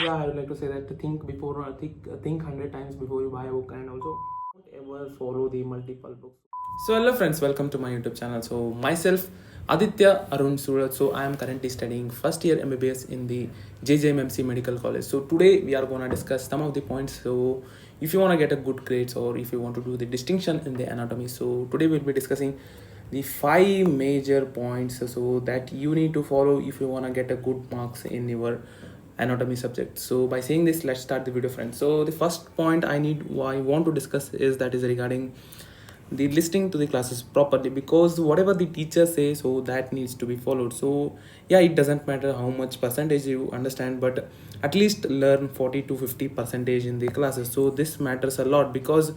Yeah, I would like to say that to think before think 100 times before you buy a book, and also don't ever follow the multiple books. So hello friends, welcome to my YouTube channel. So myself Aditya Arun Surat. So I am currently studying first year MBBS in the JJMMC Medical College. So today we are gonna discuss some of the points. So if you wanna get a good grades or if you want to do the distinction in the anatomy, so today we'll be discussing the five major points so that you need to follow if you wanna get a good marks in your anatomy subject. So by saying this, let's start the video, friends. So the first point I want to discuss is that is regarding the listening to the classes properly, because whatever the teacher says, so that needs to be followed. So yeah, it doesn't matter how much percentage you understand, but at least learn 40 to 50 percentage in the classes. So this matters a lot, because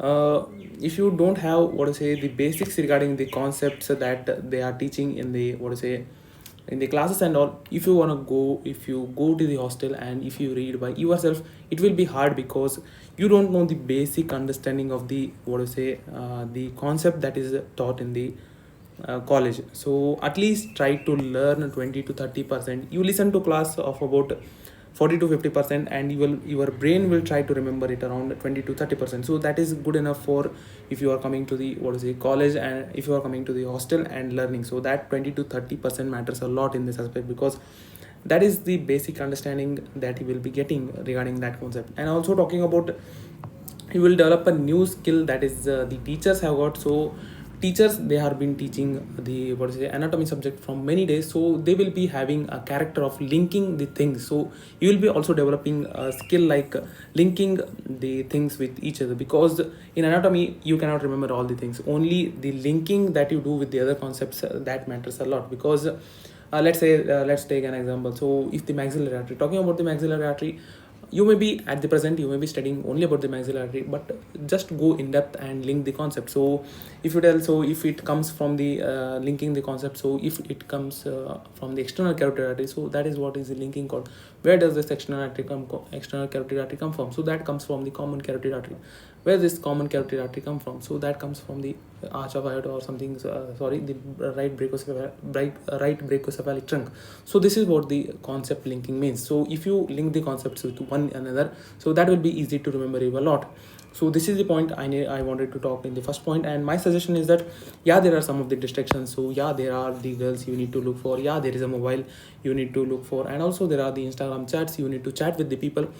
uh, if you don't have what to say the basics regarding the concepts that they are teaching in the what to say in the classes and all, if you go to the hostel and if you read by yourself, it will be hard, because you don't know the basic understanding of the what to say the concept that is taught in the college. So at least try to learn 20 to 30%. You listen to class of about 40 to 50%, and your brain will try to remember it around 20 to 30%. So that is good enough for if you are coming to the what is it college, and if you are coming to the hostel and learning. So that 20 to 30% matters a lot in this aspect, because that is the basic understanding that you will be getting regarding that concept. And also talking about, you will develop a new skill that is the teachers have got. So teachers, they have been teaching the what is it anatomy subject from many days, so they will be having a character of linking the things. So you will be also developing a skill like linking the things with each other, because in anatomy you cannot remember all the things, only the linking that you do with the other concepts, that matters a lot. Because let's take an example. So if the maxillary artery, talking about the maxillary artery, you may be at the present you may be studying only about the maxillary artery, but just go in depth and link the concept. So if you tell, so if it comes from the linking the concept, so if it comes from the external carotid artery, so that is what is the linking called. Where does this external carotid artery come from? So that comes from the common carotid artery. Where this common carotid artery come from? So that comes from the arch of aorta, or something, the right brachiocephalic trunk. So this is what the concept linking means. So if you link the concepts with one another, so that will be easy to remember you a lot. So this is the point I wanted to talk in the first point. And my suggestion is that, yeah, there are some of the distractions. So yeah, there are the girls you need to look for, yeah, there is a mobile you need to look for, and also there are the Instagram chats, you need to chat with the people.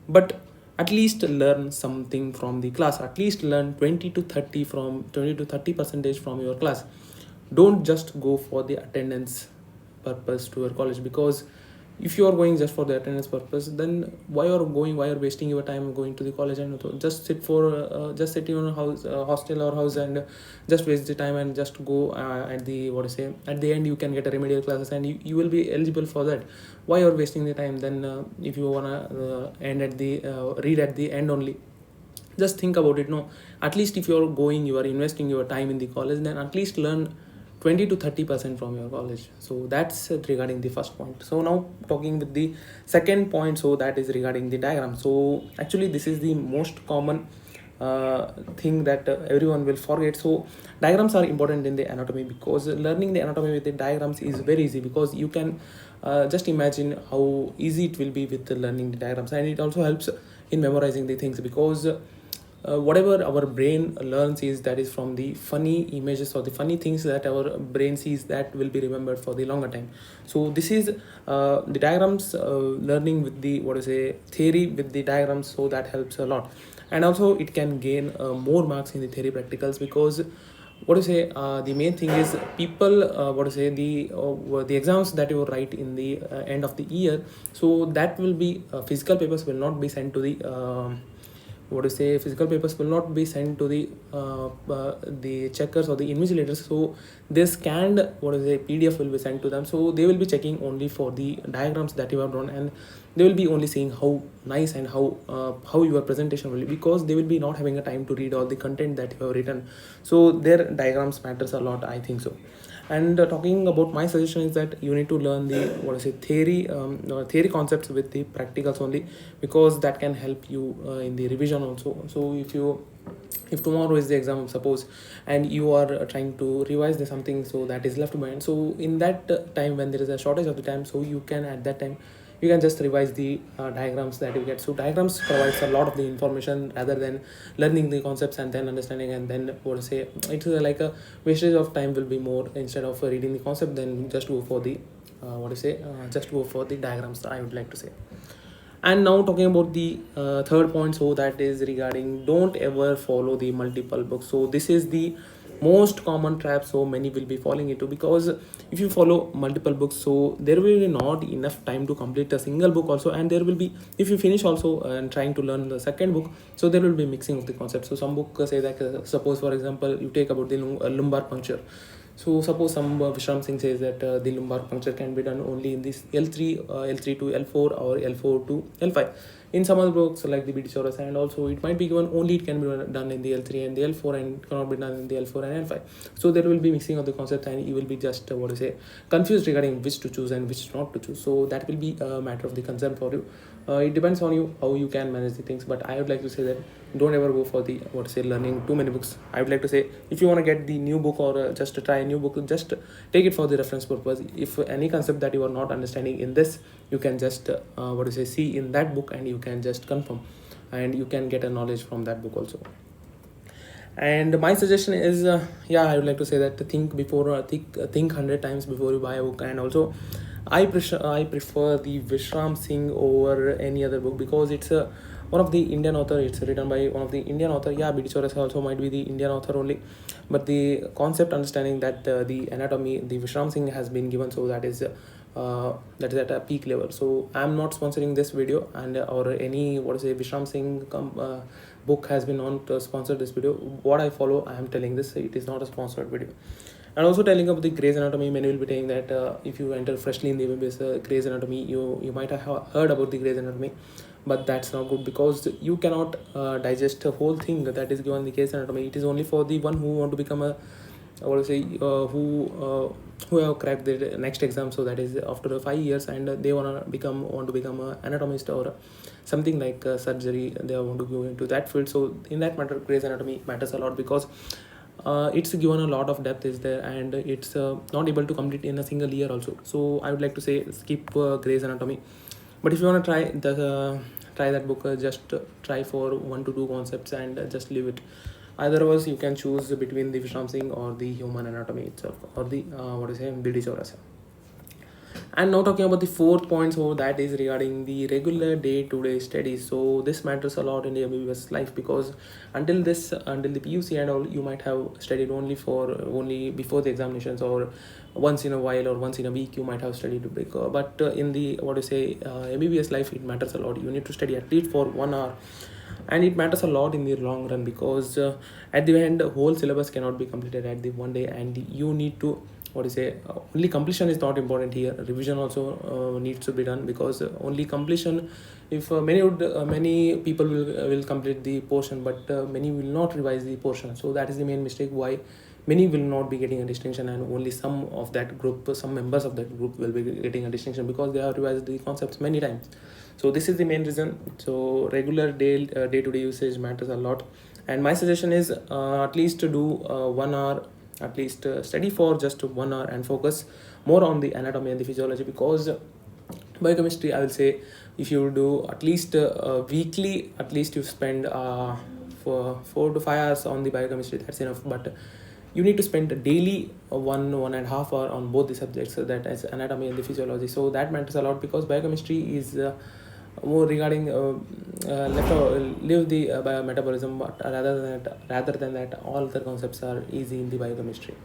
But at least learn something from the class, at least learn 20 to 30 percentage from your class. Don't just go for the attendance purpose to your college, because if you are going just for the attendance purpose, then why you're wasting your time going to the college, and just sit in your house, hostel or house, and just waste the time and just go at the what to say at the end you can get a remedial classes, and you will be eligible for that. Why you're wasting the time then? If you wanna end at the read at the end only, just think about it. No, at least if you're going, you are investing your time in the college, then at least learn 20 to 30% from your college. So that's regarding the first point. So now talking with the second point, so that is regarding the diagram. So actually this is the most common thing that everyone will forget. So diagrams are important in the anatomy, because learning the anatomy with the diagrams is very easy, because you can just imagine how easy it will be with learning the diagrams. And it also helps in memorizing the things, because whatever our brain learns is that is from the funny images or the funny things that our brain sees, that will be remembered for the longer time. So this is the diagrams, learning with the what is a theory with the diagrams, so that helps a lot. And also it can gain more marks in the theory practicals, because what to say the main thing is people what to say the exams that you write in the end of the year, so that will be physical papers will not be sent to the what to say physical papers will not be sent to the checkers or the invigilators. So they scanned what is a PDF will be sent to them, so they will be checking only for the diagrams that you have drawn, and they will be only seeing how nice and how your presentation will be, because they will be not having a time to read all the content that you have written. So their diagrams matters a lot, I think so. And talking about my suggestion is that you need to learn the what is it theory concepts with the practicals only, because that can help you in the revision also. So if tomorrow is the exam, suppose, and you are trying to revise the something, so that is left behind, so in that time when there is a shortage of the time, so you can at that time you can just revise the diagrams that you get. So diagrams provides a lot of the information rather than learning the concepts and then understanding and then what to say, it's like a wastage of time will be more. Instead of reading the concept, then just go for the just go for the diagrams, I would like to say. And now talking about the third point, so that is regarding don't ever follow the multiple books. So this is the most common trap so many will be falling into, because if you follow multiple books, so there will be not enough time to complete a single book also, and there will be, if you finish also and trying to learn the second book, so there will be mixing of the concepts. So some book say that suppose for example you take about the lumbar puncture. So suppose some Vishram Singh says that the lumbar puncture can be done only in this L3, L3 to L4 or L4 to L5. In some other books like the BD Chorus, and also it might be given only it can be done in the L3 and the L4 and cannot be done in the L4 and L5. So there will be mixing of the concepts and you will be just confused regarding which to choose and which not to choose. So that will be a matter of the concern for you. It depends on you how you can manage the things, but I would like to say that don't ever go for the learning too many books. I would like to say if you want to get the new book or just to try a new book, just take it for the reference purpose. If any concept that you are not understanding in this, you can just see in that book and you can just confirm and you can get a knowledge from that book also. And my suggestion is I would like to say that think before think 100 times before you buy a book. And also I prefer the Vishram Singh over any other book, because it's one of the Indian author. It's written by one of the Indian author. BD Chorus also might be the Indian author only, but the concept understanding that the anatomy the Vishram Singh has been given, so that is at a peak level. So I'm not sponsoring this video, and or any Vishram Singh book has been on to sponsor this video. What I follow, I am telling this, it is not a sponsored video. And also telling about the Grey's Anatomy, many will be saying that if you enter freshly in the MBBS Grey's Anatomy, you might have heard about the Grey's Anatomy, but that's not good, because you cannot digest the whole thing that is given in the Grey's Anatomy. It is only for the one who want to become a who have cracked the next exam, so that is after 5 years, and they want to become an anatomist or something like surgery, they want to go into that field. So in that matter, Grey's Anatomy matters a lot, because it's given a lot of depth is there, and it's not able to complete in a single year also. So I would like to say skip Grey's Anatomy. But if you want to try that book, just try for 1 to 2 concepts and just leave it. Otherwise you can choose between the Vishram Singh or the human anatomy itself, or the BD Chorus. And now talking about the fourth point, so that is regarding the regular day-to-day studies. So this matters a lot in the MBBS life, because until the PUC and all, you might have studied only before the examinations, or once in a while or once in a week you might have studied a bit. But in the MBBS life, it matters a lot. You need to study at least for 1 hour, and it matters a lot in the long run, because at the end, the whole syllabus cannot be completed at the one day, and you need to only completion is not important here. Revision also needs to be done, because only completion, if many people will complete the portion, but many will not revise the portion. So that is the main mistake why many will not be getting a distinction, and only some members of that group will be getting a distinction, because they have revised the concepts many times. So this is the main reason. So regular day-to-day usage matters a lot, and my suggestion is at least to do 1 hour, at least study for just 1 hour and focus more on the anatomy and the physiology, because biochemistry, I will say, if you do at least weekly, at least you spend for 4 to 5 hours on the biochemistry, that's enough. But you need to spend daily 1.5 hour on both the subjects, so that is anatomy and the physiology. So that matters a lot, because biochemistry is more regarding live the biometabolism, but rather than that, all the concepts are easy in the biochemistry.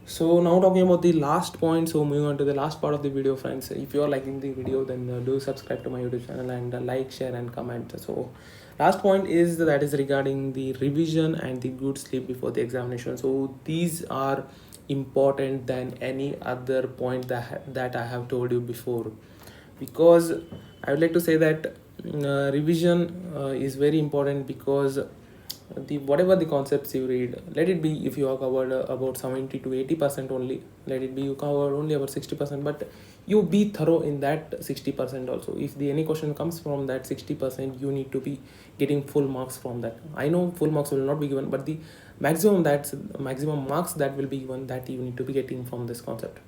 So now talking about the last point, so moving on to the last part of the video, friends. If you are liking the video, then do subscribe to my YouTube channel and like, share and comment. So last point is regarding the revision and the good sleep before the examination. So these are important than any other point that I have told you before, because I would like to say that revision is very important, because whatever the concepts you read, let it be, if you are covered about 70 to 80% only, let it be you cover only about 60%, but you be thorough in that 60% also. If any question comes from that 60%, you need to be getting full marks from that. I know full marks will not be given, but the maximum marks that will be given, that you need to be getting from this concept.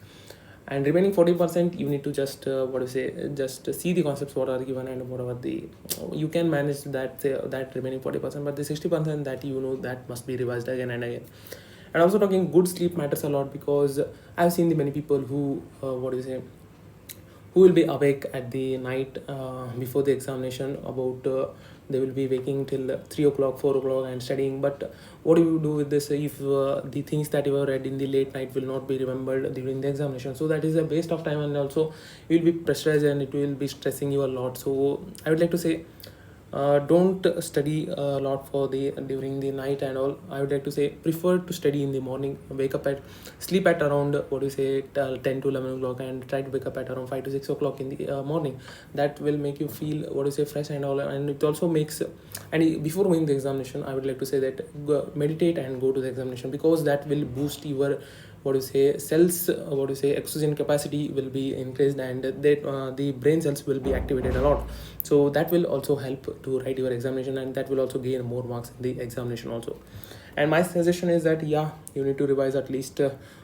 and remaining 40% you need to just what do you say, just see the concepts what are given, and whatever the you can manage that remaining 40%, but the 60% that you know, that must be revised again and again. And also talking, good sleep matters a lot, because I've seen the many people who what do you say, who will be awake at the night before the examination, about they will be waking till 3 o'clock 4 o'clock and studying. But what do you do with this if the things that you have read in the late night will not be remembered during the examination? So that is a waste of time, and also you will be pressurized and it will be stressing you a lot. So I would like to say, don't study a lot for the during the night and all. I would like to say, prefer to study in the morning. Wake up at, sleep at around what do you say, 10 to 11 o'clock, and try to wake up at around 5 to 6 o'clock in the morning. That will make you feel what do you say, fresh and all. And it also makes, and before going the examination, I would like to say that meditate and go to the examination, because that will boost your what do you say, cells, what do you say, oxygen capacity will be increased, and that the brain cells will be activated a lot. So that will also help to write your examination, and that will also gain more marks in the examination also. And my suggestion is that, yeah, you need to revise at least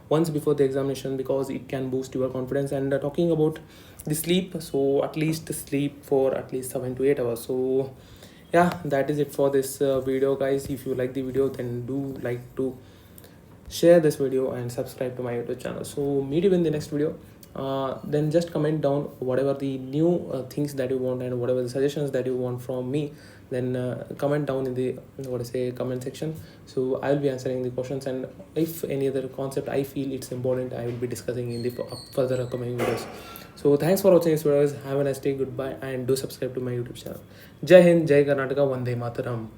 once before the examination, because it can boost your confidence. And talking about the sleep, so at least sleep for at least 7 to 8 hours. So yeah, that is it for this video, guys. If you like the video, then do like to share this video and subscribe to my YouTube channel. So meet you in the next video. Then just comment down whatever the new things that you want, and whatever the suggestions that you want from me. Then comment down in the what I say, comment section. So I'll be answering the questions, and if any other concept I feel it's important, I will be discussing in the further upcoming videos. So thanks for watching this videos. Have a nice day. Goodbye, and do subscribe to my YouTube channel. Jai Hind, Jai Karnataka, Vande Mataram.